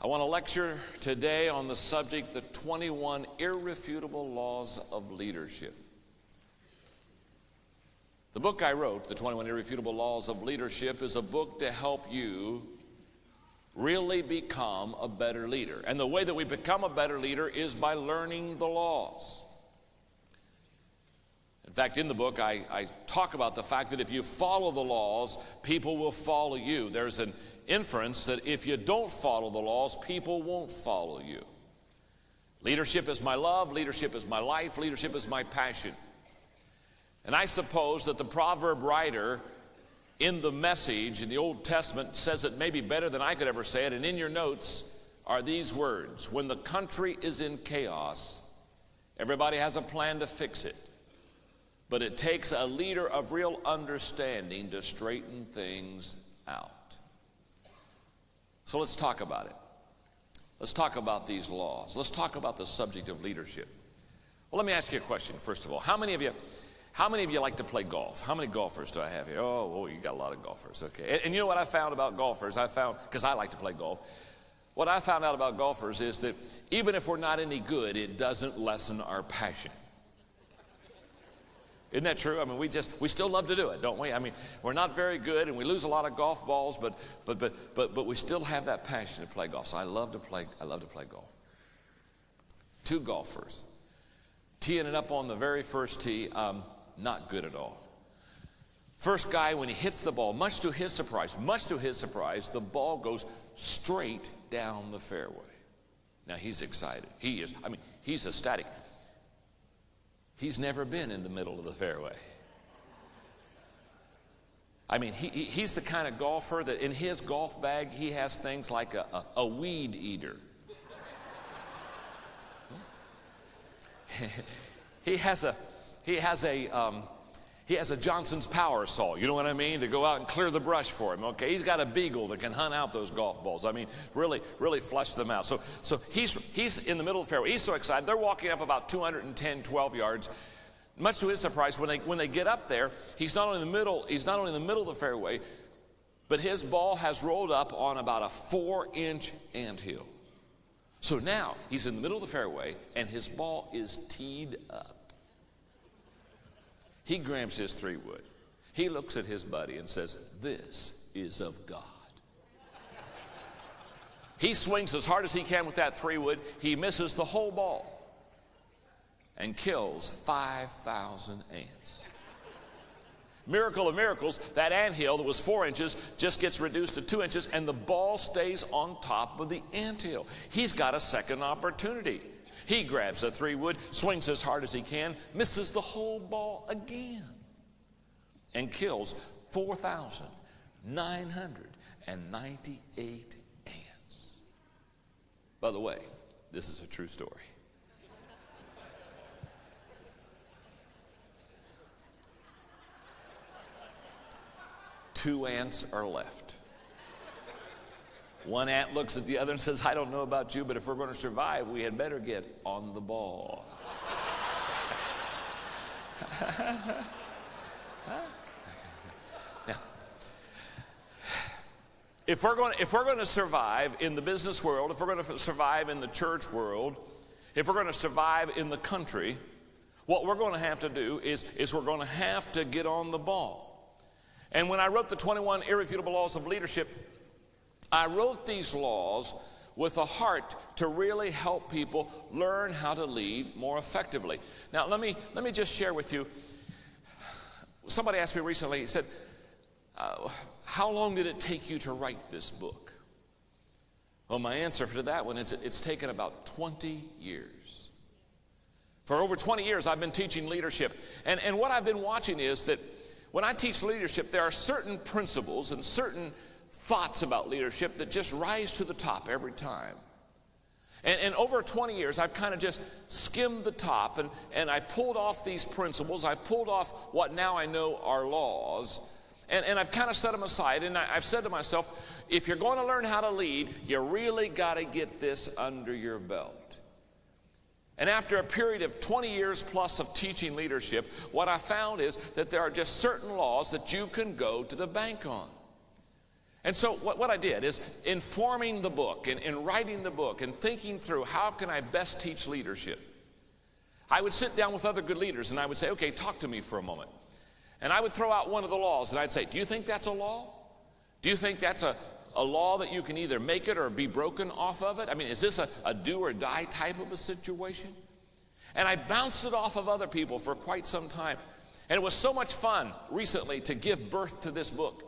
I want to lecture today on the subject, the 21 irrefutable laws of leadership. The book I wrote, the 21 irrefutable laws of leadership, is a book to help you really become a better leader. And the way that we become a better leader is by learning the laws. In fact, in the book, I talk about the fact that if you follow the laws, people will follow you. There's an inference that if you don't follow the laws, people won't follow you. Leadership is my love, leadership is my life, leadership is my passion. And I suppose that the proverb writer in the Message in the Old Testament says it maybe better than I could ever say it, and in your notes are these words: when the country is in chaos, everybody has a plan to fix it, but it takes a leader of real understanding to straighten things out. So let's talk about it. Let's talk about these laws. Let's talk about the subject of leadership. Well, let me ask you a question, first of all. How many of you like to play golf? How many golfers do I have here? Oh, you got a lot of golfers, okay. And you know what I found about golfers? Because I like to play golf. What I found out about golfers is that even if we're not any good, it doesn't lessen our passion. Isn't that true? I mean, we still love to do it, don't we? I mean, we're not very good and we lose a lot of golf balls, but we still have that passion to play golf. So I love to play golf. Two golfers teeing it up on the very first tee, not good at all. First guy, when he hits the ball, much to his surprise, the ball goes straight down the fairway. Now he's excited. He's ecstatic. He's never been in the middle of the fairway. I mean, he's the kind of golfer that in his golf bag, he has things like a weed eater. He has a Johnson's power saw, you know what I mean, to go out and clear the brush for him, okay? He's got a beagle that can hunt out those golf balls. I mean, really flush them out. So he's in the middle of the fairway. He's so excited. They're walking up about 12 yards. Much to his surprise, when they get up there, he's not only in the middle of the fairway, but his ball has rolled up on about a 4-inch anthill. So now he's in the middle of the fairway and his ball is teed up. He grabs his 3-wood. He looks at his buddy and says, "This is of God." He swings as hard as he can with that 3-wood. He misses the whole ball and kills 5,000 ants. Miracle of miracles, that anthill that was 4 inches just gets reduced to 2 inches and the ball stays on top of the anthill. He's got a second opportunity. He grabs a 3-wood, swings as hard as he can, misses the whole ball again, and kills 4,998 ants. By the way, this is a true story. Two ants are left. One ant looks at the other and says, "I don't know about you, but if we're going to survive, we had better get on the ball." Now, if we're going to survive in the business world, if we're going to survive in the church world, if we're going to survive in the country, what we're going to have to do is we're going to have to get on the ball. And when I wrote the 21 irrefutable laws of leadership, I wrote these laws with a heart to really help people learn how to lead more effectively. Now, let me just share with you. Somebody asked me recently, he said, "How long did it take you to write this book?" Well, my answer to that one is it's taken about 20 years. For over 20 years, I've been teaching leadership. And what I've been watching is that when I teach leadership, there are certain principles and certain thoughts about leadership that just rise to the top every time. And over 20 years, I've kind of just skimmed the top and I pulled off these principles. I pulled off what now I know are laws. And I've kind of set them aside. And I've said to myself, if you're going to learn how to lead, you really got to get this under your belt. And after a period of 20 years plus of teaching leadership, what I found is that there are just certain laws that you can go to the bank on. And so what I did is, in forming the book and in writing the book and thinking through how can I best teach leadership, I would sit down with other good leaders and I would say, okay, talk to me for a moment. And I would throw out one of the laws and I'd say, do you think that's a law? Do you think that's a law that you can either make it or be broken off of it? I mean, is this a do or die type of a situation? And I bounced it off of other people for quite some time. And it was so much fun recently to give birth to this book.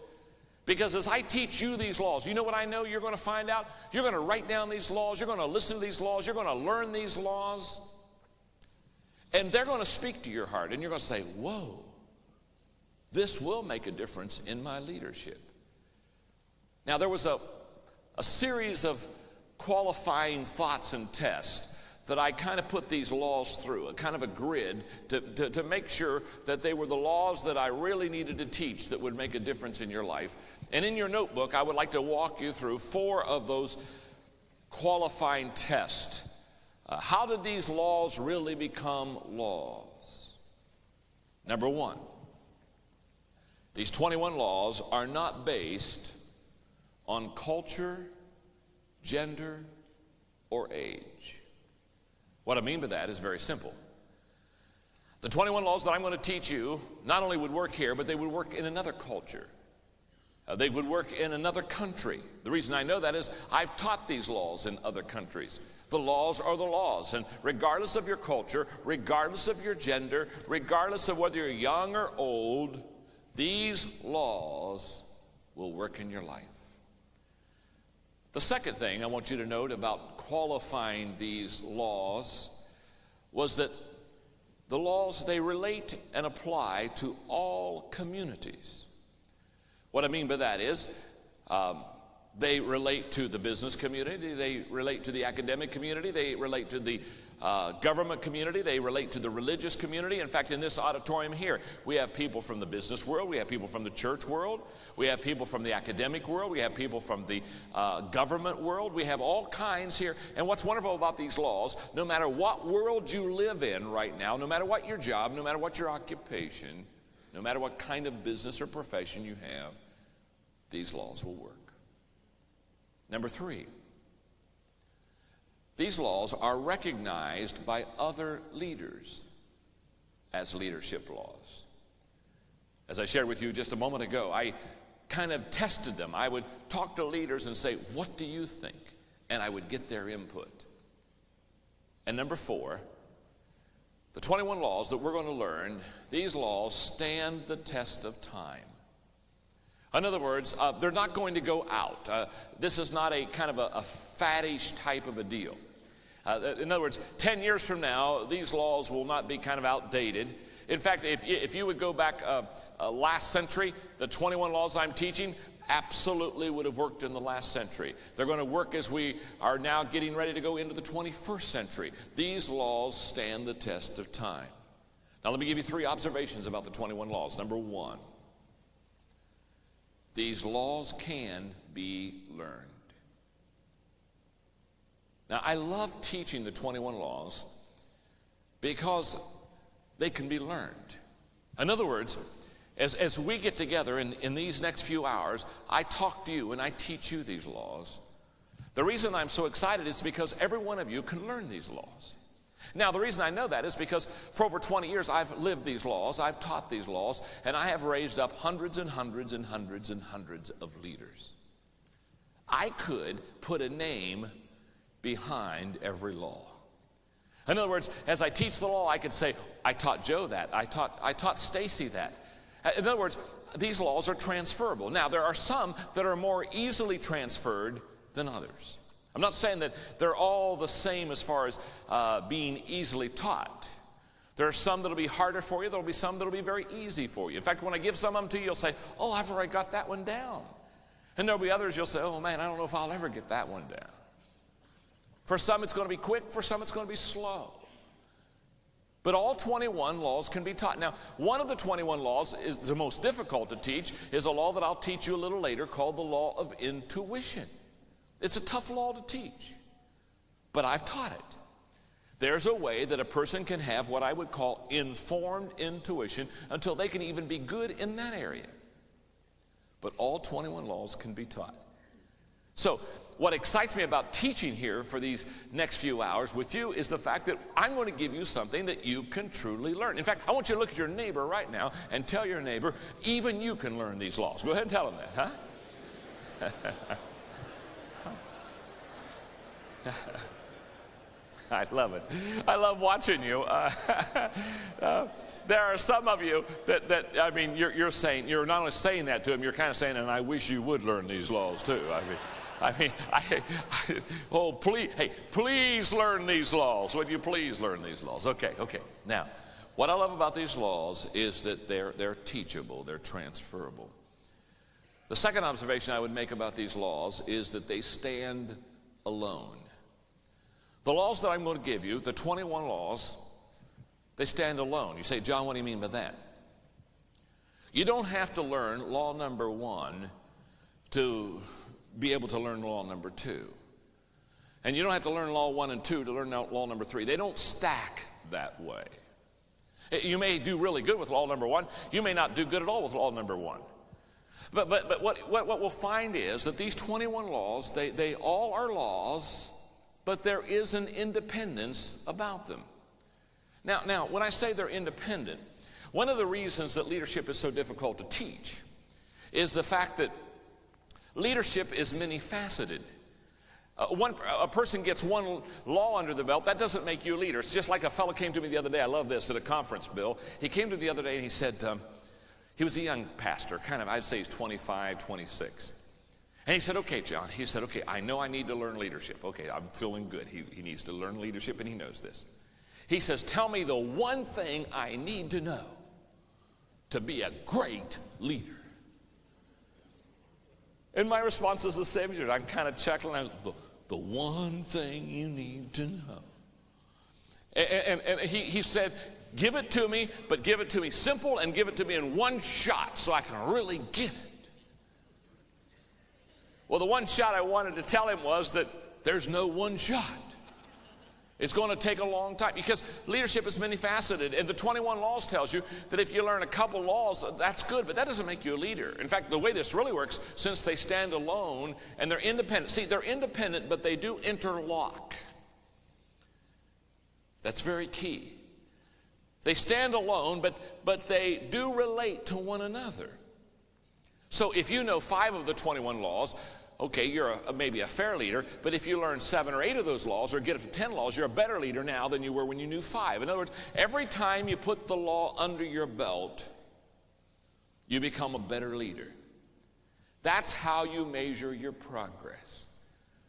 Because as I teach you these laws, you know what I know you're going to find out? You're going to write down these laws. You're going to listen to these laws. You're going to learn these laws. And they're going to speak to your heart. And you're going to say, whoa, this will make a difference in my leadership. Now, there was a series of qualifying thoughts and tests that I kind of put these laws through, a kind of a grid to make sure that they were the laws that I really needed to teach that would make a difference in your life. And in your notebook, I would like to walk you through 4 of those qualifying tests. How did these laws really become laws? Number 1, these 21 laws are not based on culture, gender, or age. What I mean by that is very simple. The 21 laws that I'm going to teach you not only would work here, but they would work in another culture. They would work in another country. The reason I know that is I've taught these laws in other countries. The laws are the laws, and regardless of your culture, regardless of your gender, regardless of whether you're young or old, these laws will work in your life. The second thing I want you to note about qualifying these laws was that the laws, they relate and apply to all communities. What I mean by that is they relate to the business community, they relate to the academic community, they relate to the government community, they relate to the religious community. In fact, in this auditorium here, we have people from the business world, we have people from the church world, we have people from the academic world, we have people from the government world, we have all kinds here. And what's wonderful about these laws, no matter what world you live in right now, no matter what your job, no matter what your occupation, no matter what kind of business or profession you have, these laws will work. Number 3, these laws are recognized by other leaders as leadership laws. As I shared with you just a moment ago, I kind of tested them. I would talk to leaders and say, what do you think? And I would get their input. And number 4, the 21 laws that we're going to learn, these laws stand the test of time. In other words, they're not going to go out. This is not a kind of a faddish type of a deal. In other words, 10 years from now, these laws will not be kind of outdated. In fact, if you would go back last century, the 21 laws I'm teaching absolutely would have worked in the last century. They're going to work as we are now getting ready to go into the 21st century. These laws stand the test of time. Now, let me give you 3 observations about the 21 laws. Number 1, these laws can be learned. Now, I love teaching the 21 laws because they can be learned. In other words, as we get together in these next few hours, I talk to you and I teach you these laws. The reason I'm so excited is because every one of you can learn these laws. Now, the reason I know that is because for over 20 years, I've lived these laws, I've taught these laws, and I have raised up hundreds and hundreds and hundreds and hundreds of leaders. I could put a name behind every law. In other words, as I teach the law, I could say, I taught Joe that, I taught Stacy that. In other words, these laws are transferable. Now, there are some that are more easily transferred than others. I'm not saying that they're all the same as far as being easily taught. There are some that will be harder for you. There will be some that will be very easy for you. In fact, when I give some of them to you, you'll say, oh, I've already got that one down. And there will be others you'll say, oh, man, I don't know if I'll ever get that one down. For some, it's going to be quick. For some, it's going to be slow. But all 21 laws can be taught. Now, one of the 21 laws is the most difficult to teach, is a law that I'll teach you a little later called the law of intuition. It's a tough law to teach, but I've taught it. There's a way that a person can have what I would call informed intuition until they can even be good in that area. but all 21 laws can be taught. So what excites me about teaching here for these next few hours with you is the fact that I'm going to give you something that you can truly learn. In fact, I want you to look at your neighbor right now and tell your neighbor, even you can learn these laws. Go ahead and tell them that, huh? I love it. I love watching you. There are some of you that I mean, you're saying, you're not only saying that to him, you're kind of saying, and I wish you would learn these laws too. Oh, please, hey, please learn these laws. Would you please learn these laws? Okay. Now, what I love about these laws is that they're teachable, they're transferable. The second observation I would make about these laws is that they stand alone. The laws that I'm going to give you, the 21 laws, they stand alone. You say, John, what do you mean by that? You don't have to learn law number 1 to be able to learn law number 2. And you don't have to learn law 1 and 2 to learn law number 3. They don't stack that way. You may do really good with law number 1. You may not do good at all with law number 1. But what we'll find is that these 21 laws, they all are laws, but there is an independence about them. Now, when I say they're independent, one of the reasons that leadership is so difficult to teach is the fact that leadership is many-faceted. A person gets one law under the belt, that doesn't make you a leader. It's just like a fellow came to me the other day, I love this, at a conference, Bill. He came to me the other day and he said, he was a young pastor, kind of, I'd say he's 25, 26. And he said, okay, John, he said, okay, I know I need to learn leadership. Okay, I'm feeling good. He needs to learn leadership, and he knows this. He says, tell me the one thing I need to know to be a great leader. And my response is the same. I'm kind of chuckling. The one thing you need to know. And he said, give it to me, but give it to me simple and give it to me in one shot so I can really get it. Well, the one shot I wanted to tell him was that there's no one shot. It's going to take a long time because leadership is many-faceted. And the 21 laws tells you that if you learn a couple laws, that's good, but that doesn't make you a leader. In fact, the way this really works, since they stand alone and they're independent. See, they're independent, but they do interlock. That's very key. They stand alone, but they do relate to one another. So if you know 5 of the 21 laws, okay, you're maybe a fair leader, but if you learn 7 or 8 of those laws or get up to 10 laws, you're a better leader now than you were when you knew 5. In other words, every time you put the law under your belt, you become a better leader. That's how you measure your progress.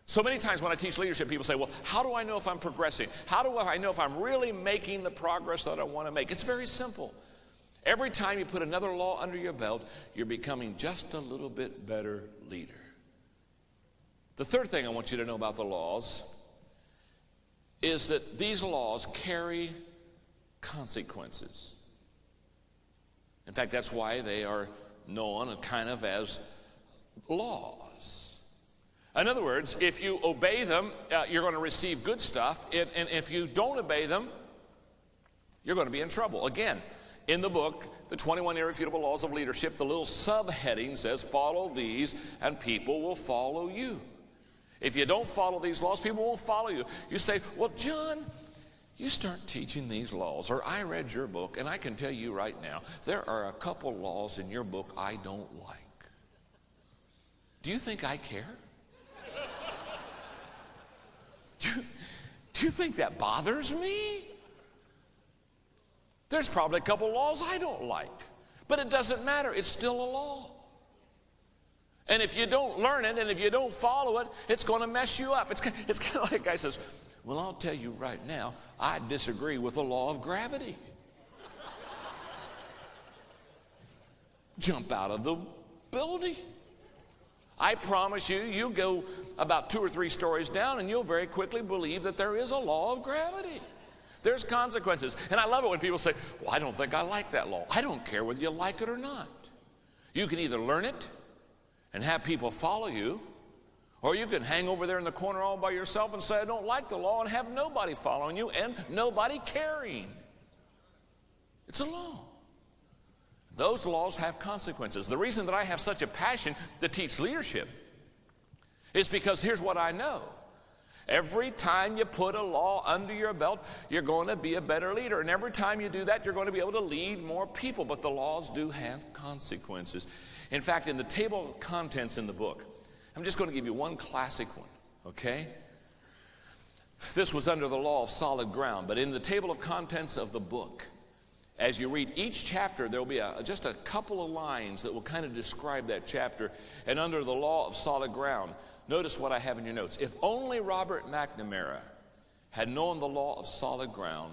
So many times when I teach leadership, people say, well, how do I know if I'm progressing? How do I know if I'm really making the progress that I want to make? It's very simple. Every time you put another law under your belt, you're becoming just a little bit better leader. The third thing I want you to know about the laws is that these laws carry consequences. In fact, that's why they are known kind of as laws. In other words, if you obey them, you're going to receive good stuff, and if you don't obey them, you're going to be in trouble. Again, in the book, The 21 Irrefutable Laws of Leadership, the little subheading says, follow these and people will follow you. If you don't follow these laws, people won't follow you. You say, well, John, you start teaching these laws, or I read your book, and I can tell you right now, there are a couple laws in your book I don't like. Do you think I care? Do you think that bothers me? There's probably a couple laws I don't like, but it doesn't matter. It's still a law. And if you don't learn it and if you don't follow it, it's going to mess you up. It's kind of like a guy says, well, I'll tell you right now, I disagree with the law of gravity. Jump out of the building. I promise you, you'll go about 2 or 3 stories down and you'll very quickly believe that there is a law of gravity. There's consequences. And I love it when people say, well, I don't think I like that law. I don't care whether you like it or not. You can either learn it and have people follow you, or you can hang over there in the corner all by yourself and say, I don't like the law, and have nobody following you and nobody caring. It's a law. Those laws have consequences. The reason that I have such a passion to teach leadership is because here's what I know. Every time you put a law under your belt, you're going to be a better leader. And every time you do that, you're going to be able to lead more people. But the laws do have consequences. In fact, in the table of contents in the book, I'm just going to give you one classic one, okay? This was under the law of solid ground. But in the table of contents of the book, as you read each chapter, there will be just a couple of lines that will kind of describe that chapter. And under the law of solid ground, notice what I have in your notes. If only Robert McNamara had known the law of solid ground,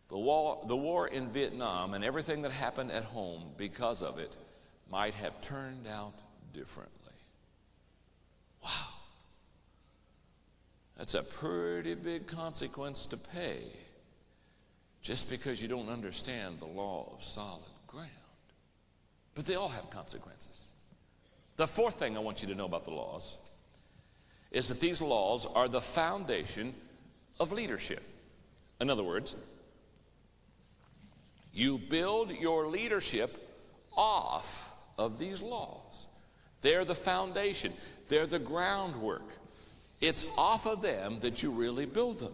the war in Vietnam and everything that happened at home because of it might have turned out differently. Wow. That's a pretty big consequence to pay just because you don't understand the law of solid ground. But they all have consequences. The fourth thing I want you to know about the laws is that these laws are the foundation of leadership. In other words, you build your leadership off of these laws. They're the foundation. They're the groundwork. It's off of them that you really build them.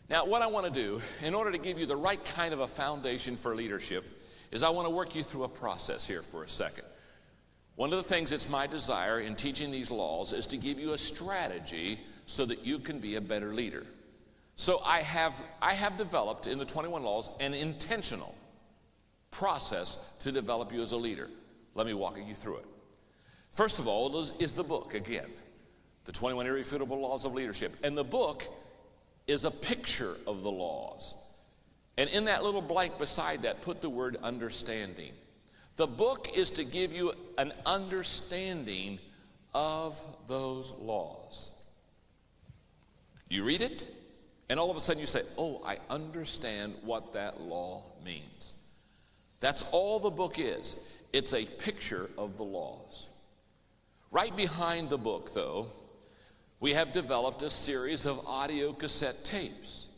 Now, what I want to do, in order to give you the right kind of a foundation for leadership, is I want to work you through a process here for a second. One of the things that's my desire in teaching these laws is to give you a strategy so that you can be a better leader. So I have developed in the 21 laws an intentional process to develop you as a leader. Let me walk you through it. First of all is the book, again, the 21 Irrefutable Laws of Leadership. And the book is a picture of the laws. And in that little blank beside that, put the word understanding. The book is to give you an understanding of those laws. You read it, and all of a sudden you say, oh, I understand what that law means. That's all the book is. It's a picture of the laws. Right behind the book, though, we have developed a series of audio cassette tapes,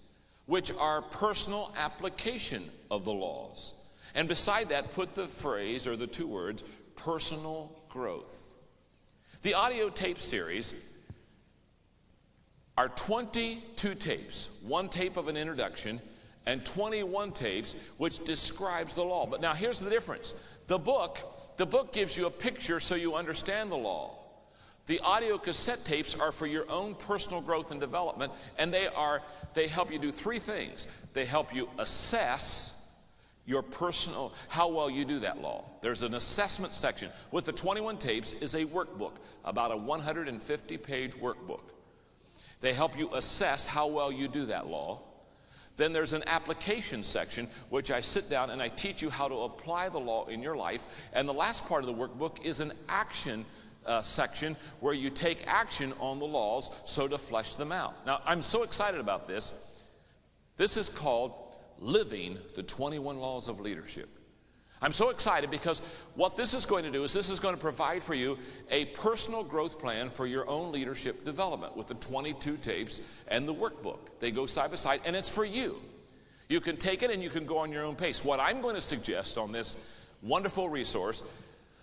which are personal application of the laws. And beside that, put the phrase or the two words, personal growth. The audio tape series are 22 tapes, one tape of an introduction, and 21 tapes which describes the law. But now here's the difference. The book gives you a picture so you understand the law. The audio cassette tapes are for your own personal growth and development, and they help you do three things. They help you assess your personal, how well you do that law. There's an assessment section. With the 21 tapes is a workbook, about a 150-page workbook. They help you assess how well you do that law. Then there's an application section, which I sit down and I teach you how to apply the law in your life. And the last part of the workbook is an action section where you take action on the laws so to flesh them out. Now, I'm so excited about this. This is called Living the 21 Laws of Leadership. I'm so excited because what this is going to do is this is going to provide for you a personal growth plan for your own leadership development with the 22 tapes and the workbook. They go side by side, and it's for you. You can take it and you can go on your own pace. What I'm going to suggest on this wonderful resource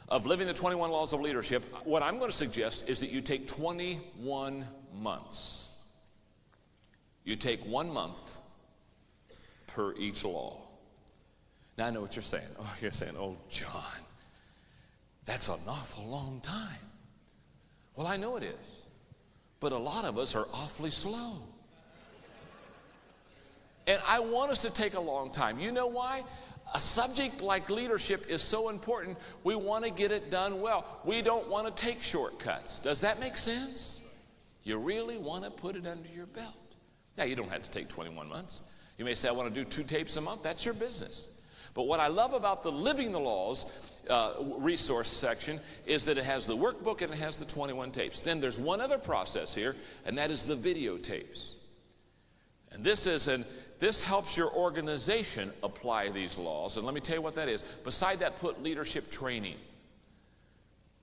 of Living the 21 Laws of Leadership, what I'm going to suggest is that you take 21 months. You take 1 month per each law. Now I know what you're saying. Oh, you're saying, oh, John, that's an awful long time. Well, I know it is. But a lot of us are awfully slow. And I want us to take a long time. You know why? A subject like leadership is so important, we want to get it done well. We don't want to take shortcuts. Does that make sense? You really want to put it under your belt. Now, you don't have to take 21 months. You may say, I want to do 2 tapes a month. That's your business. But what I love about the Living the Laws resource section is that it has the workbook and it has the 21 tapes. Then there's one other process here, and that is the videotapes. And this helps your organization apply these laws. And let me tell you what that is. Beside that, put leadership training.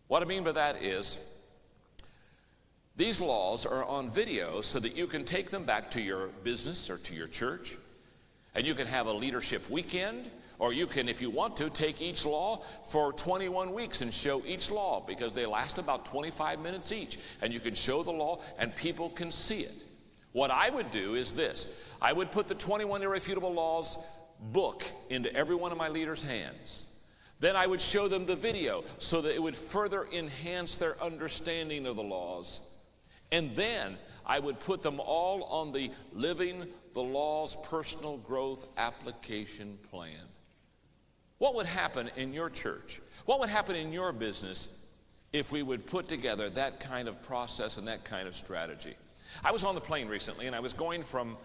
What I mean by that is these laws are on video so that you can take them back to your business or to your church. And you can have a leadership weekend, or you can, if you want to, take each law for 21 weeks and show each law, because they last about 25 minutes each. And you can show the law and people can see it. What I would do is this. I would put the 21 Irrefutable Laws book into every one of my leaders' hands. Then I would show them the video so that it would further enhance their understanding of the laws. And then I would put them all on the Living the Law's Personal Growth Application Plan. What would happen in your church? What would happen in your business if we would put together that kind of process and that kind of strategy? I was on the plane recently, and I was going from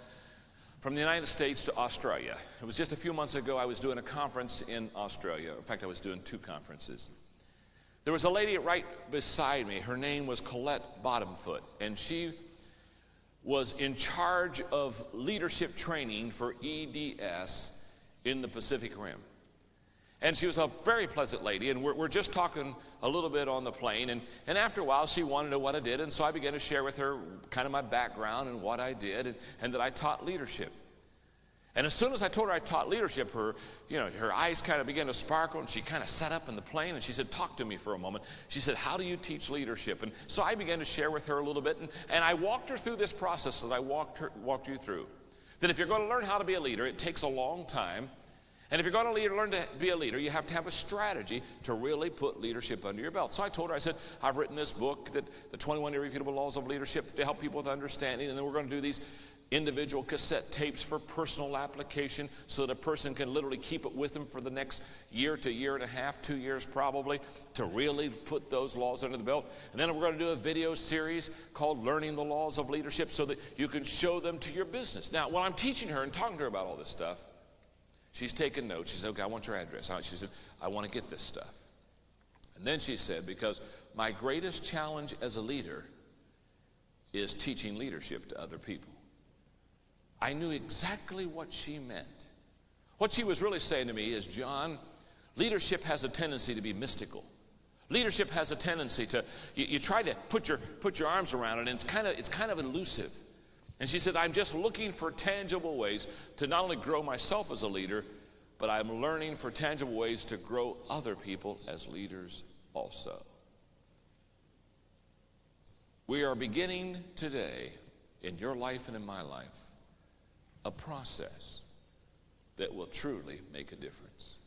the United States to Australia. It was just a few months ago. I was doing a conference in Australia. In fact, I was doing 2 conferences. There was a lady right beside me. Her name was Colette Bottomfoot, and she was in charge of leadership training for EDS in the Pacific Rim. And she was a very pleasant lady, and we're just talking a little bit on the plane, and after a while she wanted to know what I did, and so I began to share with her kind of my background and what I did, and that I taught leadership. And as soon as I told her I taught leadership, her eyes kind of began to sparkle, and she kind of sat up in the plane, and she said, "Talk to me for a moment." She said, "How do you teach leadership?" And so I began to share with her a little bit, and I walked her through this process that I walked you through. That if you're going to learn how to be a leader, it takes a long time. And if you're going to learn to be a leader, you have to have a strategy to really put leadership under your belt. So I told her, I said, I've written this book, the 21 Irrefutable Laws of Leadership, to help people with understanding, and then we're going to do these individual cassette tapes for personal application so that a person can literally keep it with them for the next year to year and a half, 2 years probably, to really put those laws under the belt. And then we're going to do a video series called Learning the Laws of Leadership so that you can show them to your business. Now, when I'm teaching her and talking to her about all this stuff, she's taking notes. She said, "Okay, I want your address." She said, "I want to get this stuff." And then she said, "Because my greatest challenge as a leader is teaching leadership to other people." I knew exactly what she meant. What she was really saying to me is, "John, leadership has a tendency to be mystical. Leadership has a tendency to, you try to put your arms around it, and it's kind of elusive." And she said, "I'm just looking for tangible ways to not only grow myself as a leader, but I'm learning for tangible ways to grow other people as leaders also." We are beginning today, in your life and in my life, a process that will truly make a difference.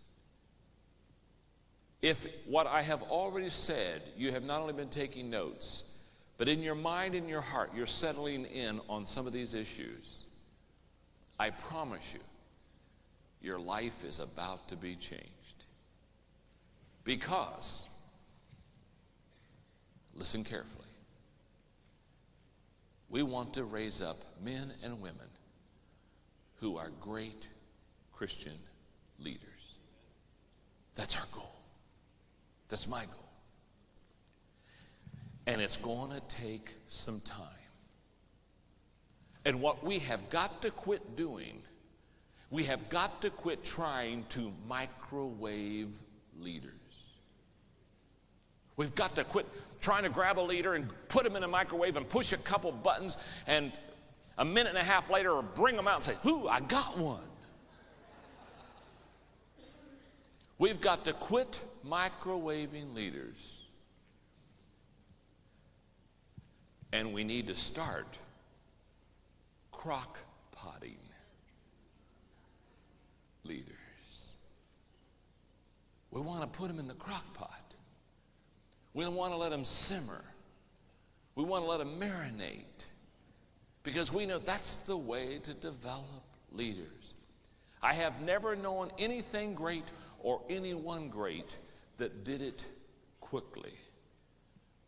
If what I have already said, you have not only been taking notes, but in your mind and your heart, you're settling in on some of these issues, I promise you, your life is about to be changed. Because, listen carefully, we want to raise up men and women who are great Christian leaders. That's our goal. That's my goal. And it's going to take some time. And what we have got to quit doing, we have got to quit trying to microwave leaders. We've got to quit trying to grab a leader and put him in a microwave and push a couple buttons, and a minute and a half later or bring them out and say, "Whoo, I got one." We've got to quit microwaving leaders. And we need to start crock-potting leaders. We want to put them in the crock pot. We don't want to let them simmer. We want to let them marinate. Because we know that's the way to develop leaders. I have never known anything great or anyone great that did it quickly.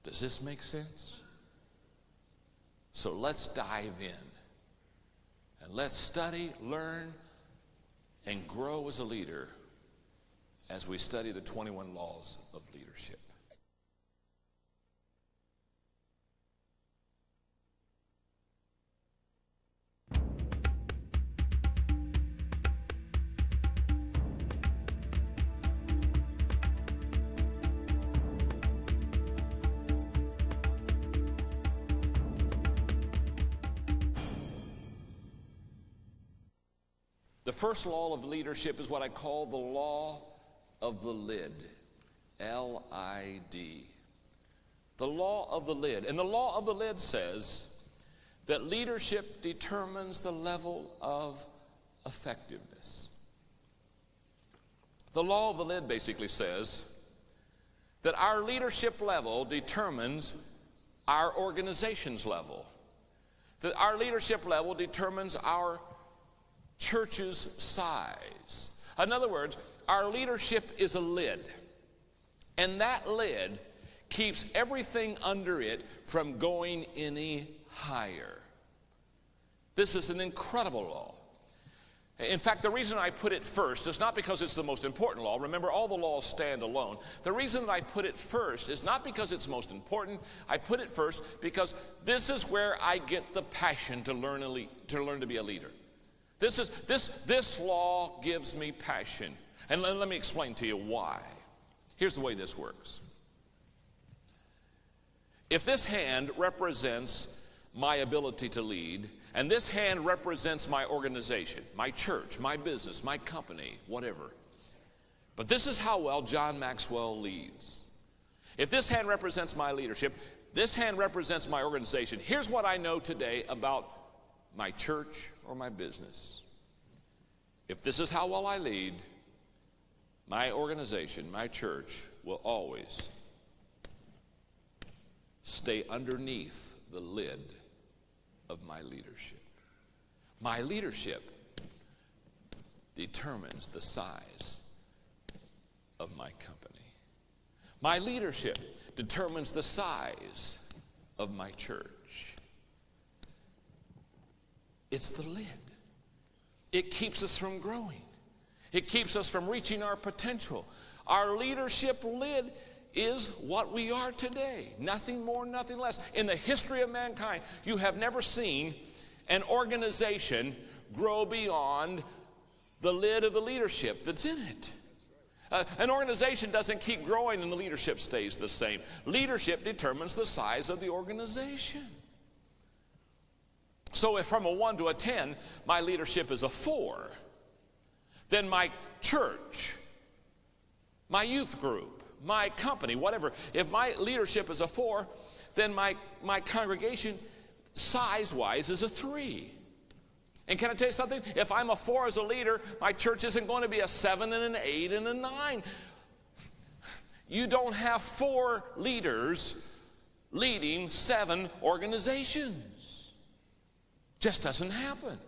Does this make sense? So let's dive in. And let's study, learn, and grow as a leader as we study the 21 laws of leadership. The first law of leadership is what I call the law of the lid. L-I-D. The law of the lid. And the law of the lid says that leadership determines the level of effectiveness. The law of the lid basically says that our leadership level determines our organization's level. That our leadership level determines our church's size. In other words, our leadership is a lid. And that lid keeps everything under it from going any higher. This is an incredible law. In fact, the reason I put it first is not because it's the most important law. Remember, all the laws stand alone. The reason that I put it first is not because it's most important. I put it first because this is where I get the passion to learn to be a leader. This law gives me passion. And let me explain to you why. Here's the way this works. If this hand represents my ability to lead, and this hand represents my organization, my church, my business, my company, whatever. But this is how well John Maxwell leads. If this hand represents my leadership, this hand represents my organization. Here's what I know today about my church or my business. If this is how well I lead, my organization, my church will always stay underneath the lid of my leadership. My leadership determines the size of my company. My leadership determines the size of my church. It's the lid. It keeps us from growing. It keeps us from reaching our potential. Our leadership lid is what we are today. Nothing more, nothing less. In the history of mankind, you have never seen an organization grow beyond the lid of the leadership that's in it. An organization doesn't keep growing and the leadership stays the same. Leadership determines the size of the organization. So if from a 1 to a 10, my leadership is a 4, then my church, my youth group, my company, whatever, if my leadership is a 4, then my congregation size-wise is a 3. And can I tell you something? If I'm a 4 as a leader, my church isn't going to be a 7 and an 8 and a 9. You don't have 4 leaders leading 7 organizations. Just doesn't happen.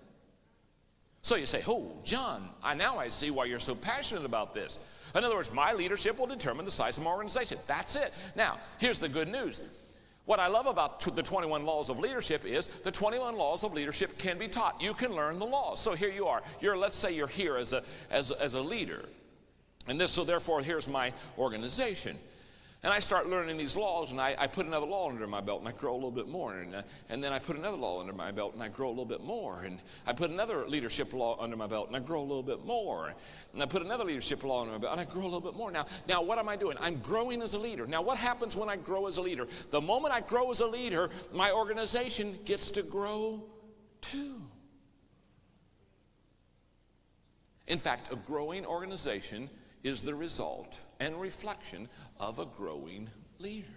So you say, oh, John, now I see why you're so passionate about this. In other words, my leadership will determine the size of my organization. That's it. Now, here's the good news. What I love about the 21 laws of leadership is the 21 laws of leadership can be taught. You can learn the laws. So here you are. Let's say you're here as a leader. And so therefore, here's my organization. And I start learning these laws, and I put another law under my belt, and I grow a little bit more. And then I put another law under my belt, and I grow a little bit more. And I put another leadership law under my belt, and I grow a little bit more. And I put another leadership law under my belt, and I grow a little bit more. Now what am I doing? I'm growing as a leader. Now, what happens when I grow as a leader? The moment I grow as a leader, my organization gets to grow too. In fact, a growing organization is the result and reflection of a growing leader.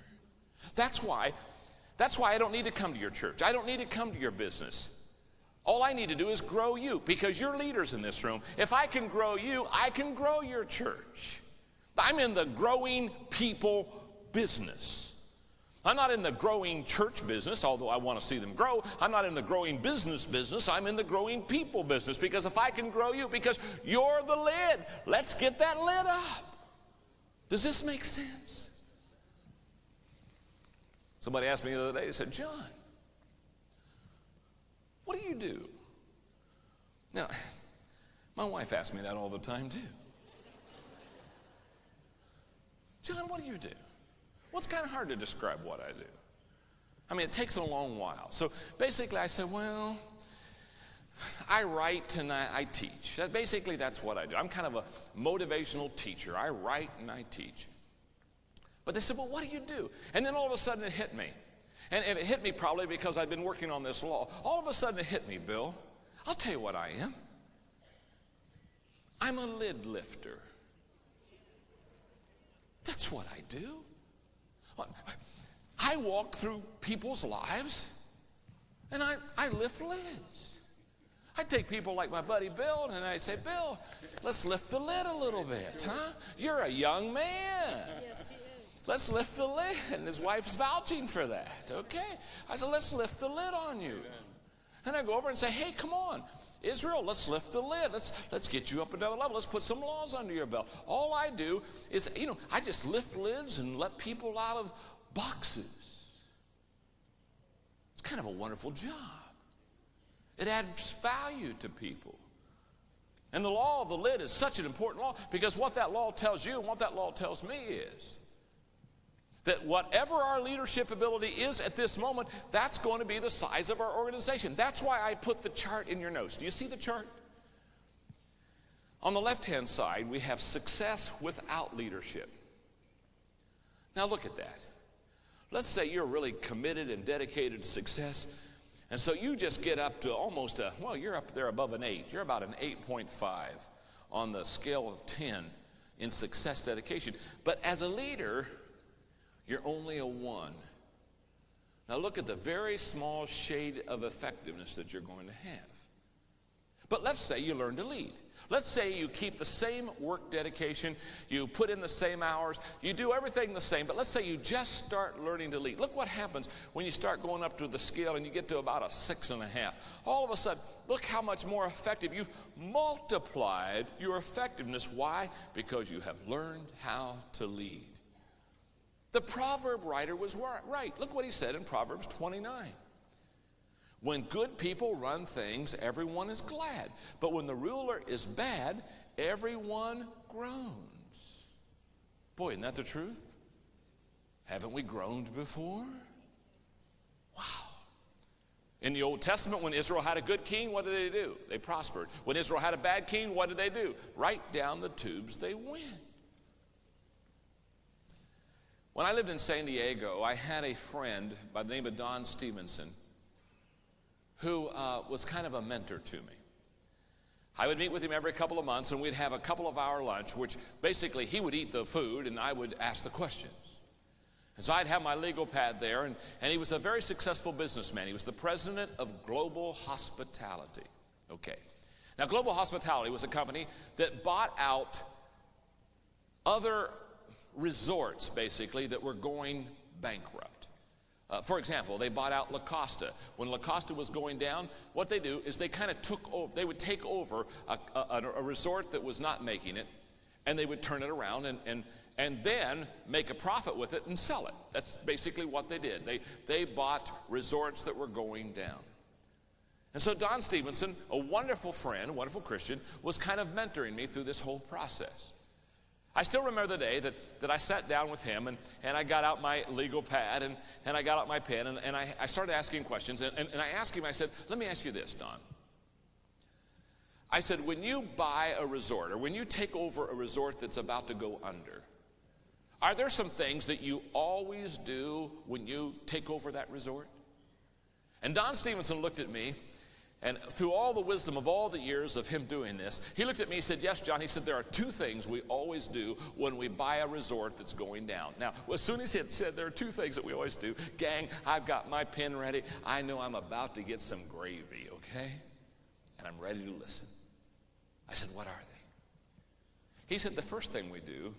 That's why I don't need to come to your church. I don't need to come to your business. All I need to do is grow you, because you're leaders in this room. If I can grow you, I can grow your church. I'm in the growing people business. I'm not in the growing church business, although I want to see them grow. I'm not in the growing business. I'm in the growing people business, because if I can grow you, because you're the lid, let's get that lid up. Does this make sense? Somebody asked me the other day, they said, John, what do you do? Now, my wife asks me that all the time too. John, what do you do? Well, it's kind of hard to describe what I do. I mean, it takes a long while. So basically I said, well, I write and I teach. Basically, that's what I do. I'm kind of a motivational teacher. I write and I teach. But they said, well, what do you do? And then all of a sudden it hit me. And it hit me probably because I've been working on this law. All of a sudden it hit me, Bill. I'll tell you what I am. I'm a lid lifter. That's what I do. I walk through people's lives and I lift lids. I take people like my buddy Bill and I say, Bill, let's lift the lid a little bit, huh? You're a young man. Yes, he is. Let's lift the lid. And his wife's vouching for that. Okay. I said, let's lift the lid on you. And I go over and say, hey, come on. Israel, let's lift the lid. Let's get you up another level. Let's put some laws under your belt. All I do is, I just lift lids and let people out of boxes. It's kind of a wonderful job. It adds value to people. And the law of the lid is such an important law because what that law tells you and what that law tells me is that whatever our leadership ability is at this moment, that's going to be the size of our organization. That's why I put the chart in your notes. Do you see the chart? On the left-hand side, we have success without leadership. Now look at that. Let's say you're really committed and dedicated to success, and so you just get up to almost you're up there above an 8. You're about an 8.5 on the scale of 10 in success dedication. But as a leader, you're only a 1. Now look at the very small shade of effectiveness that you're going to have. But let's say you learn to lead. Let's say you keep the same work dedication, you put in the same hours, you do everything the same, but let's say you just start learning to lead. Look what happens when you start going up to the scale and you get to about a 6.5. All of a sudden, look how much more effective. You've multiplied your effectiveness. Why? Because you have learned how to lead. The proverb writer was right. Look what he said in Proverbs 29. When good people run things, everyone is glad. But when the ruler is bad, everyone groans. Boy, isn't that the truth? Haven't we groaned before? Wow. In the Old Testament, when Israel had a good king, what did they do? They prospered. When Israel had a bad king, what did they do? Right down the tubes they went. When I lived in San Diego, I had a friend by the name of Don Stevenson who was kind of a mentor to me. I would meet with him every couple of months, and we'd have a couple of hour lunch, which basically he would eat the food, and I would ask the questions. And so I'd have my legal pad there, and he was a very successful businessman. He was the president of Global Hospitality. Okay. Now, Global Hospitality was a company that bought out other resorts, basically, that were going bankrupt. For example, they bought out La Costa. When La Costa was going down, what they do is they kind of took over, they would take over a resort that was not making it, and they would turn it around and then make a profit with it and sell it. That's basically what they did. They bought resorts that were going down. And so Don Stevenson, a wonderful friend, a wonderful Christian, was kind of mentoring me through this whole process. I still remember the day that I sat down with him and I got out my legal pad and I got out my pen and I started asking questions. And I asked him, I said, let me ask you this, Don. I said, when you buy a resort or when you take over a resort that's about to go under, are there some things that you always do when you take over that resort? And Don Stevenson looked at me, and through all the wisdom of all the years of him doing this, he looked at me and said, yes, John. He said, there are two things we always do when we buy a resort that's going down. Now, as soon as he had said there are two things that we always do, gang, I've got my pen ready. I know I'm about to get some gravy, okay? And I'm ready to listen. I said, what are they? He said, the first thing we do,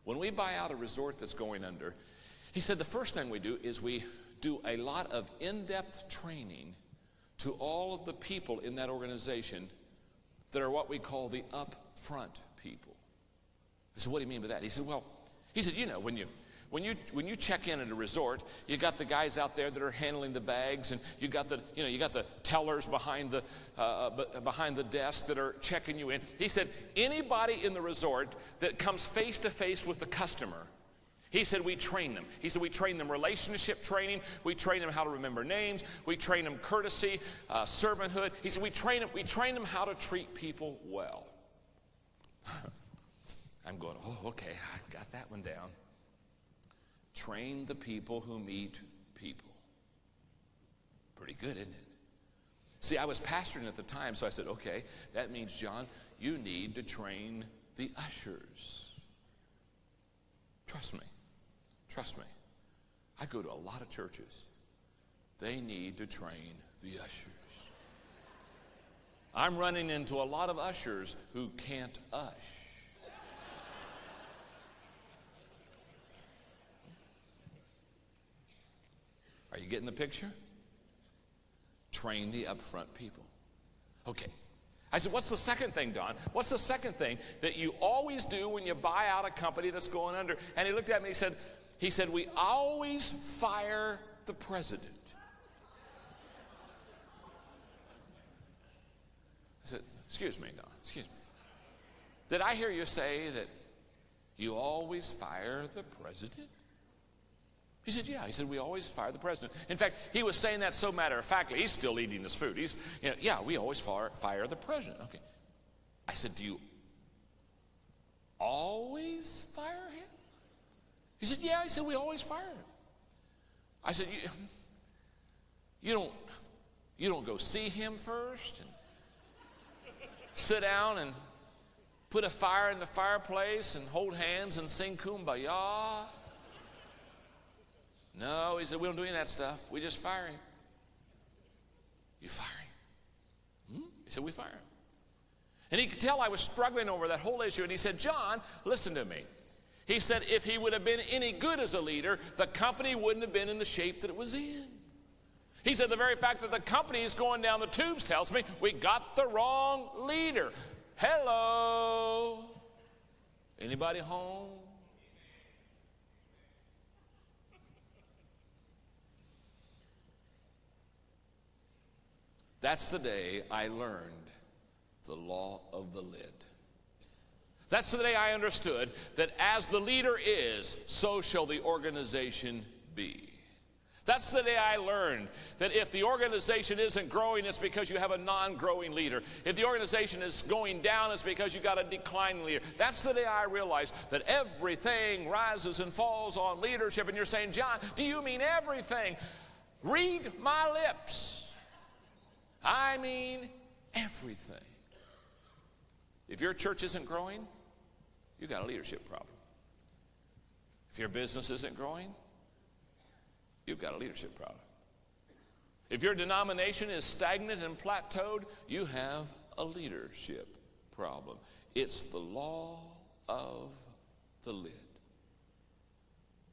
when we buy out a resort that's going under, he said, the first thing we do is we do a lot of in-depth training to all of the people in that organization that are what we call the up-front people. I said, what do you mean by that? He said, you know, when you check in at a resort, you got the guys out there that are handling the bags, and you got the tellers behind the desk that are checking you in. He said, anybody in the resort that comes face to face with the customer, he said, we train them. He said, we train them relationship training. We train them how to remember names. We train them courtesy, servanthood. He said, we train them how to treat people well. I'm going, oh, okay, I got that one down. Train the people who meet people. Pretty good, isn't it? See, I was pastoring at the time, so I said, okay, that means, John, you need to train the ushers. Trust me. Trust me. I go to a lot of churches. They need to train the ushers. I'm running into a lot of ushers who can't ush. Are you getting the picture? Train the upfront people. Okay. I said, what's the second thing, Don? What's the second thing that you always do when you buy out a company that's going under? And he looked at me and he said, we always fire the president. I said, excuse me, Don, excuse me. Did I hear you say that you always fire the president? He said, yeah. He said, we always fire the president. In fact, he was saying that so matter-of-factly. He's still eating his food. Yeah, we always fire the president. Okay. I said, do you always fire him? He said, yeah. He said, we always fire him. I said, you don't go see him first and sit down and put a fire in the fireplace and hold hands and sing Kumbaya? No, he said, we don't do any of that stuff. We just fire him. You fire him? He said, we fire him. And he could tell I was struggling over that whole issue. And he said, John, listen to me. He said, if he would have been any good as a leader, the company wouldn't have been in the shape that it was in. He said, the very fact that the company is going down the tubes tells me we got the wrong leader. Hello? Anybody home? That's the day I learned the law of the lid. That's the day I understood that as the leader is, so shall the organization be. That's the day I learned that if the organization isn't growing, it's because you have a non-growing leader. If the organization is going down, it's because you got a declining leader. That's the day I realized that everything rises and falls on leadership. And you're saying, John, do you mean everything? Read my lips. I mean everything. If your church isn't growing, you got a leadership problem. If your business isn't growing, you've got a leadership problem. If your denomination is stagnant and plateaued, you have a leadership problem. It's the law of the lid.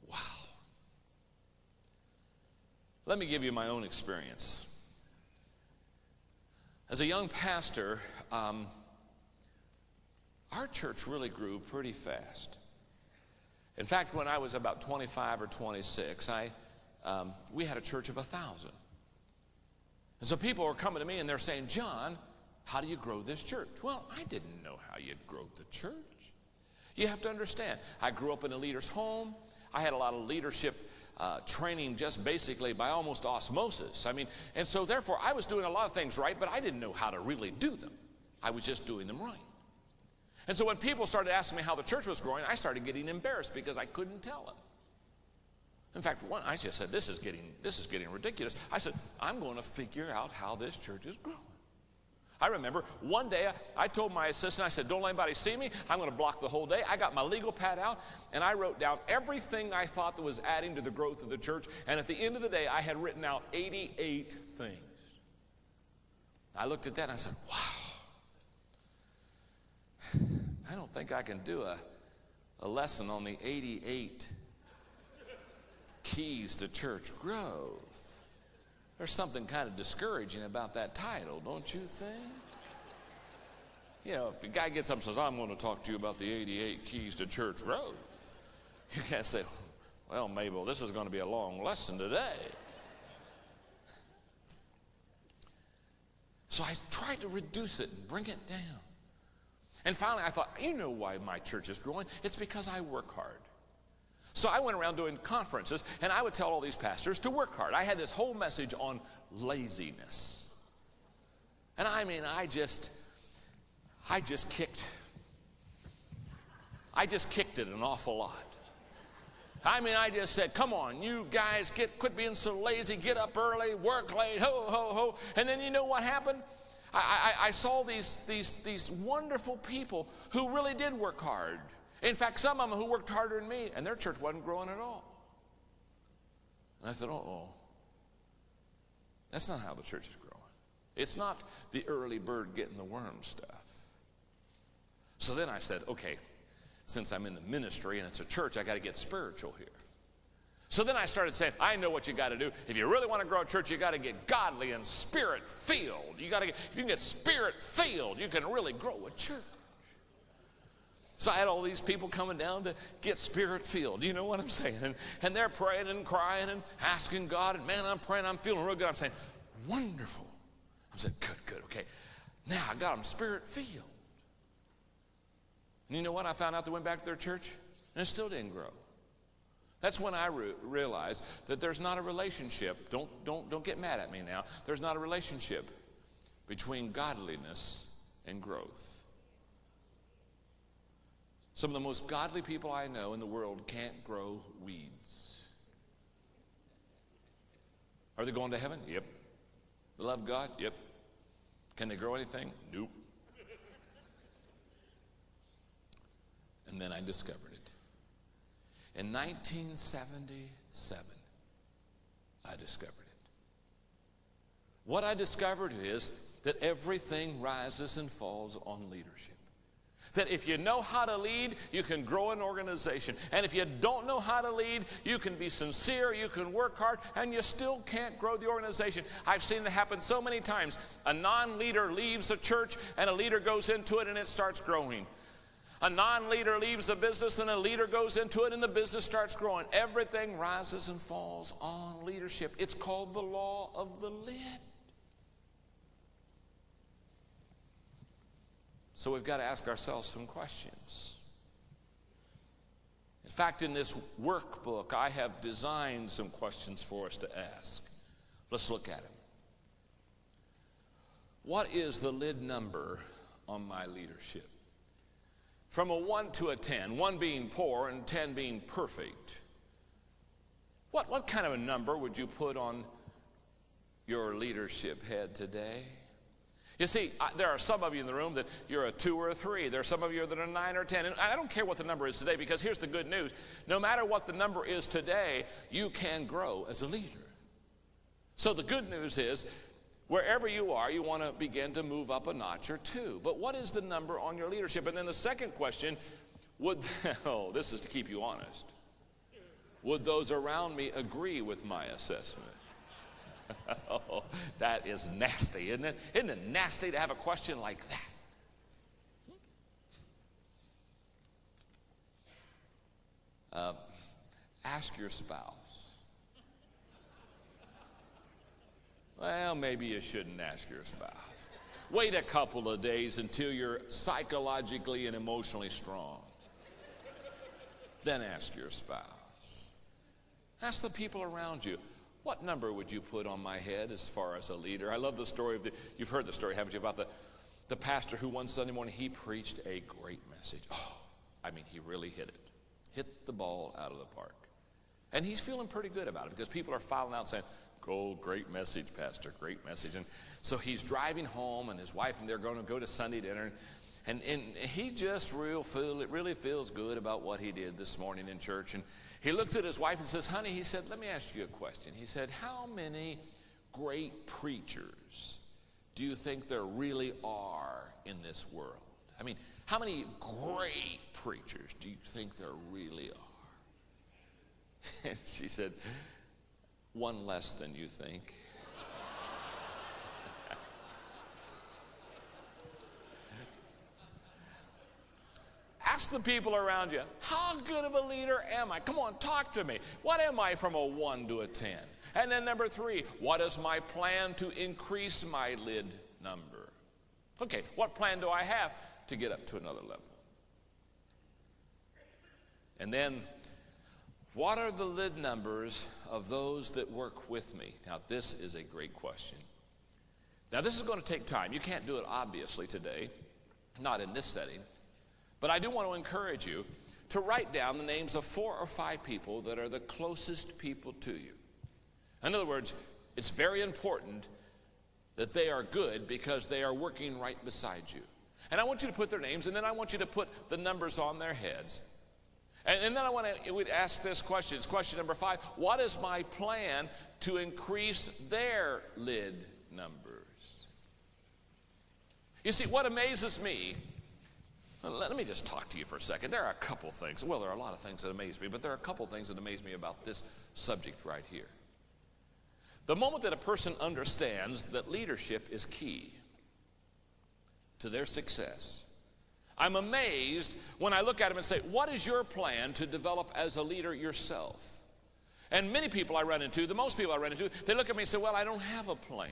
Wow. Let me give you my own experience. As a young pastor, our church really grew pretty fast. In fact, when I was about 25 or 26, we had a church of 1,000. And so people were coming to me and they're saying, John, how do you grow this church? Well, I didn't know how you'd grow the church. You have to understand, I grew up in a leader's home. I had a lot of leadership training just basically by almost osmosis. And so therefore I was doing a lot of things right, but I didn't know how to really do them. I was just doing them right. And so when people started asking me how the church was growing, I started getting embarrassed because I couldn't tell them. In fact, I just said, this is getting ridiculous. I said, I'm going to figure out how this church is growing. I remember one day I told my assistant, I said, don't let anybody see me. I'm going to block the whole day. I got my legal pad out, and I wrote down everything I thought that was adding to the growth of the church. And at the end of the day, I had written out 88 things. I looked at that and I said, wow. I don't think I can do a lesson on the 88 keys to church growth. There's something kind of discouraging about that title, don't you think? You know, if a guy gets up and says, I'm going to talk to you about the 88 keys to church growth, you can't say, well, Mabel, this is going to be a long lesson today. So I tried to reduce it and bring it down. And finally I thought, you know why my church is growing? It's because I work hard. So I went around doing conferences, and I would tell all these pastors to work hard. I had this whole message on laziness. And I just kicked it an awful lot. I mean, I just said, come on, you guys, quit being so lazy, get up early, work late, ho, ho, ho. And then you know what happened? I saw these wonderful people who really did work hard. In fact, some of them who worked harder than me, and their church wasn't growing at all. And I thought, uh-oh, that's not how the church is growing. It's not the early bird getting the worm stuff. So then I said, okay, since I'm in the ministry and it's a church, I got to get spiritual here. So then I started saying, I know what you got to do. If you really want to grow a church, you got to get godly and spirit-filled. If you can get spirit-filled, you can really grow a church. So I had all these people coming down to get spirit-filled. You know what I'm saying? And they're praying and crying and asking God. And man, I'm praying, I'm feeling real good. I'm saying, wonderful. I said, good, okay. Now I got them spirit-filled. And you know what? I found out they went back to their church, and it still didn't grow. That's when I realized that there's not a relationship. Don't get mad at me now. There's not a relationship between godliness and growth. Some of the most godly people I know in the world can't grow weeds. Are they going to heaven? Yep. They love God? Yep. Can they grow anything? Nope. And then I discovered it. In 1977, I discovered it. What I discovered is that everything rises and falls on leadership. That if you know how to lead, you can grow an organization. And if you don't know how to lead, you can be sincere, you can work hard, and you still can't grow the organization. I've seen it happen so many times. A non-leader leaves a church, and a leader goes into it, and it starts growing. A non-leader leaves a business and a leader goes into it and the business starts growing. Everything rises and falls on leadership. It's called the law of the lid. So we've got to ask ourselves some questions. In fact, in this workbook, I have designed some questions for us to ask. Let's look at them. What is the lid number on my leadership? From a 1 to a 10, 1 being poor and 10 being perfect. What kind of a number would you put on your leadership head today? You see, there are some of you in the room that you're a 2 or a 3. There are some of you that are 9 or 10. And I don't care what the number is today, because here's the good news. No matter what the number is today, you can grow as a leader. So the good news is, wherever you are, you want to begin to move up a notch or 2. But what is the number on your leadership? And then the second question, this is to keep you honest. Would those around me agree with my assessment? Oh, that is nasty, isn't it? Isn't it nasty to have a question like that? Ask your spouse. Well, maybe you shouldn't ask your spouse. Wait a couple of days until you're psychologically and emotionally strong. Then ask your spouse. Ask the people around you. What number would you put on my head as far as a leader? I love the story of you've heard the story, haven't you, about the pastor who one Sunday morning, he preached a great message. Oh, I mean, he really hit it. Hit the ball out of the park. And he's feeling pretty good about it because people are filing out saying, "Oh, great message, Pastor, great message." And so he's driving home, and his wife and they're going to go to Sunday dinner. And he just really feels good about what he did this morning in church. And he looked at his wife and says, "Honey," he said, "let me ask you a question." He said, "How many great preachers do you think there really are in this world? I mean, how many great preachers do you think there really are?" And she said, "One less than you think." Ask the people around you, how good of a leader am I? Come on, talk to me. What am I from a 1 to a 10? And then number 3, what is my plan to increase my lid number? Okay, what plan do I have to get up to another level? And then, what are the lid numbers of those that work with me? Now, this is a great question. Now, this is going to take time. You can't do it, obviously, today, not in this setting. But I do want to encourage you to write down the names of 4 or 5 people that are the closest people to you. In other words, it's very important that they are good because they are working right beside you. And I want you to put their names, and then I want you to put the numbers on their heads. And then I want to ask this question. It's question number 5. What is my plan to increase their lid numbers? You see, what amazes me, let me just talk to you for a second. There are a couple things. Well, there are a lot of things that amaze me, but there are a couple things that amaze me about this subject right here. The moment that a person understands that leadership is key to their success, I'm amazed when I look at him and say, what is your plan to develop as a leader yourself? And many people I run into, the most people I run into, they look at me and say, well, I don't have a plan.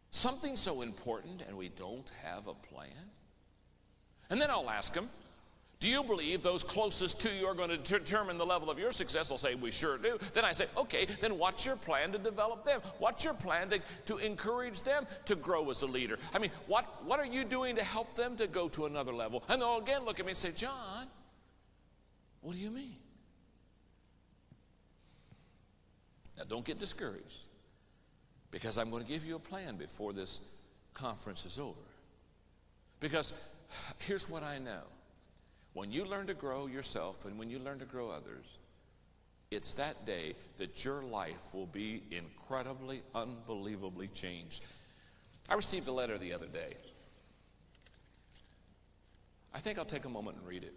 Something so important and we don't have a plan? And then I'll ask them, do you believe those closest to you are going to determine the level of your success? They'll say, we sure do. Then I say, okay, then what's your plan to develop them? What's your plan to encourage them to grow as a leader? I mean, what are you doing to help them to go to another level? And they'll again look at me and say, John, what do you mean? Now, don't get discouraged, because I'm going to give you a plan before this conference is over. Because here's what I know. When you learn to grow yourself and when you learn to grow others, it's that day that your life will be incredibly, unbelievably changed. I received a letter the other day. I think I'll take a moment and read it.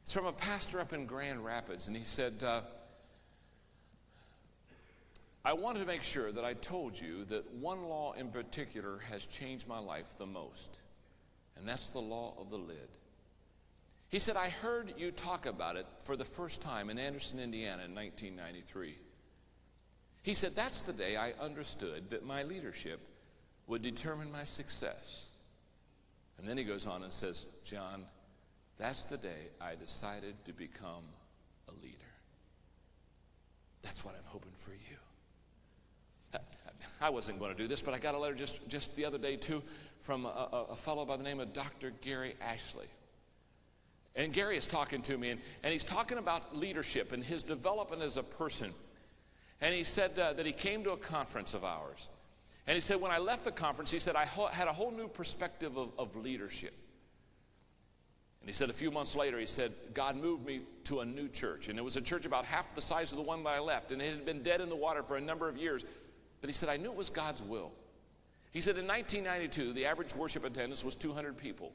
It's from a pastor up in Grand Rapids, and he said, I wanted to make sure that I told you that one law in particular has changed my life the most, and that's the law of the lid. He said, I heard you talk about it for the first time in Anderson, Indiana in 1993. He said, that's the day I understood that my leadership would determine my success. And then he goes on and says, John, that's the day I decided to become a leader. That's what I'm hoping for you. I wasn't going to do this, but I got a letter just the other day, too, from a fellow by the name of Dr. Gary Ashley. And Gary is talking to me, and he's talking about leadership and his development as a person. And he said that he came to a conference of ours. And he said, when I left the conference, he said, I had a whole new perspective of leadership. And he said a few months later, he said, God moved me to a new church. And it was a church about half the size of the one that I left. And it had been dead in the water for a number of years. But he said, I knew it was God's will. He said in 1992, the average worship attendance was 200 people.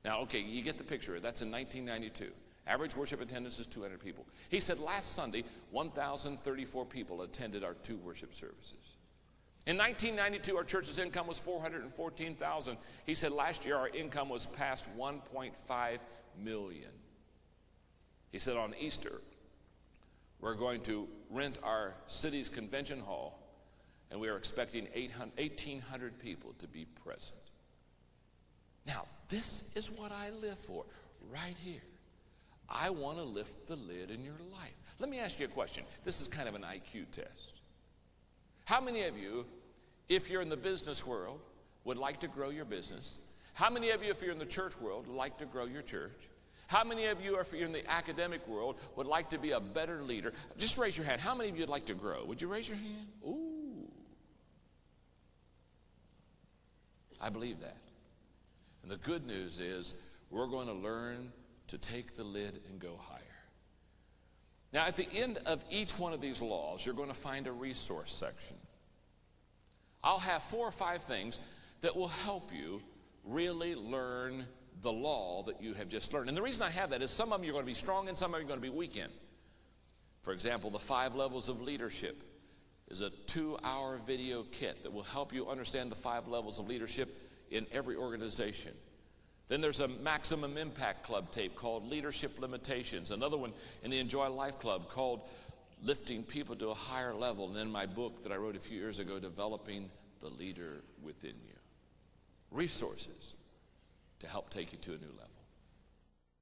Now, okay, you get the picture. That's in 1992. Average worship attendance is 200 people. He said last Sunday, 1,034 people attended our 2 worship services. In 1992, our church's income was $414,000. He said last year our income was past $1.5 million. He said on Easter, we're going to rent our city's convention hall, and we are expecting 1,800 people to be present. Now, this is what I live for right here. I want to lift the lid in your life. Let me ask you a question. This is kind of an IQ test. How many of you, if you're in the business world, would like to grow your business? How many of you, if you're in the church world, would like to grow your church? How many of you, if you're in the academic world, would like to be a better leader? Just raise your hand. How many of you would like to grow? Would you raise your hand? Ooh. I believe that. And the good news is we're going to learn to take the lid and go higher. Now, at the end of each one of these laws, you're going to find a resource section. I'll have 4 or 5 things that will help you really learn the law that you have just learned. And the reason I have that is some of them you're going to be strong in, some of them you're going to be weak in. For example, the 5 levels of leadership is a 2-hour video kit that will help you understand the 5 levels of leadership in every organization. Then there's a Maximum Impact Club tape called Leadership Limitations. Another one in the Enjoy Life Club called Lifting People to a Higher Level. And then my book that I wrote a few years ago, Developing the Leader Within You. Resources to help take you to a new level.